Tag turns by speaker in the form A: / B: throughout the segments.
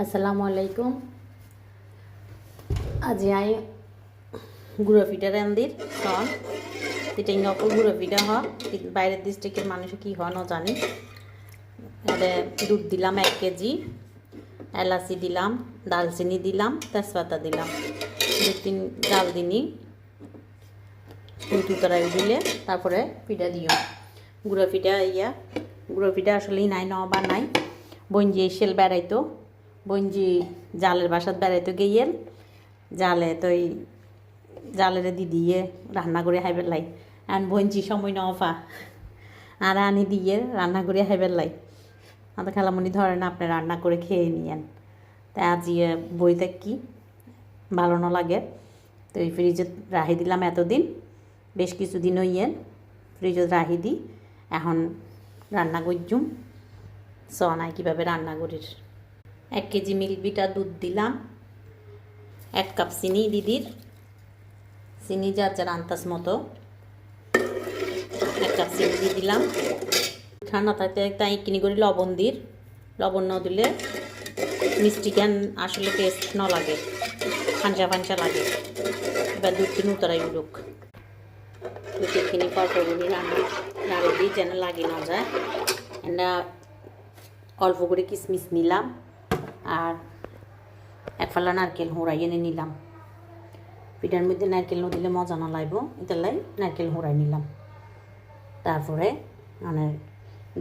A: আসসালামু আলাইকুম। আজি আই গুঁড়ো পিঠা রান্দির সন তিটাই অকল গুঁড়ো পিঠা হ বাইরের ডিস্ট্রিক্টের মানুষ কি হয় না জানি। এতে দুধ দিলাম 1 কেজি, এলাচি দিলাম, দালচিনি দিলাম, তেজপাতা দিলাম, 2-3 ডালদিনি তুতরাই দিলে তারপরে পিঠা দিও। গুঁড়ো পিঠা আসলেই নাই ন বানাই বঞ্জি এসেল বেড়াইতো বঞ্জি জালের বাসাত বেড়াইতো গিয়ে জালে তো এই জালের দিয়ে রান্না করে খাইবার লাই আর বঞ্জি সময় নফা আর আনি দিয়ে রান্না করে খাইবার লাই আমাদের খেলামণি ধরেন আপনি রান্না করে খেয়ে নিয়েন। তাই আজি বই থাকি ভালো না লাগে তো এই ফ্রিজে রাখি দিলাম এতদিন, বেশ কিছুদিন হইয়েন ফ্রিজে রাখি দিই। এখন রান্না করজুম সনাই কীভাবে রান্না করির। 1 কেজি মিল্ক বিটার দুধ দিলাম, 1 কাপ চিনি দিদির, চিনি যার যার আন্দাজ মতো 1 কাপ চিনি দিয়ে দিলাম। ঠান্ডা থাকতে তাই কিনি করি লবণ দির, লবণ না দিলে মিষ্টি কেন আসলে টেস্ট ন লাগে, ফাঞ্চা ফাঞ্চা লাগে। এবার দুধটি উতরাই উঠুক, দুধখিনি পরপরগুলি নাড়ে দিই যেন লাগে না যায়। এটা অল্প করে কিশমিশ নিলাম আর 1 ফালা নারকেল হোড়াই এনে নিলাম। পিঠার মধ্যে নারকেল না দিলে মজা না লাগবো, এটালাই নারকেল হোড়াই নিলাম। তারপরে মানে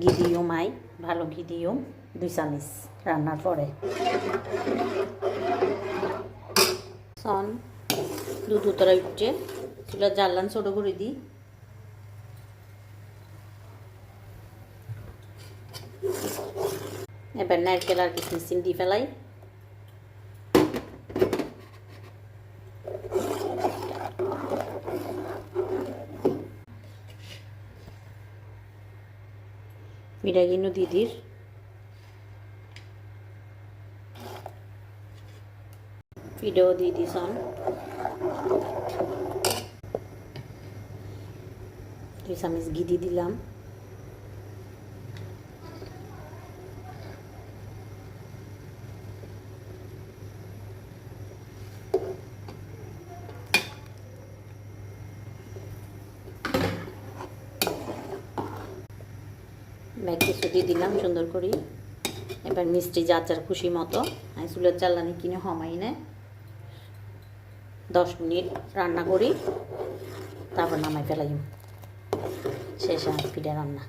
A: ঘি দিও মাই ভালো ঘি দিও 2 চামচ রান্নার পরে। সন দুধ উতরাই উঠছে, চুলা জ্বালান ছোটো করে দিই। এবার নারকেল আর কিশমিশ দিয়ে ফেলাই। মিঠা কিনো দিদির পিঠাও দিয়ে দিছন, 2 চামচ ঘি দিয়ে দিলাম। ব্যাগ কিছু দিয়ে দিলাম সুন্দর করে। এবার মিষ্টি যার যার খুশি মতো আমি চুলের জ্বালানি কিনে হমাই না 10 মিনিট রান্না করি, তারপর নামাই ফেলাই শেষ আমার পিঠা রান্না।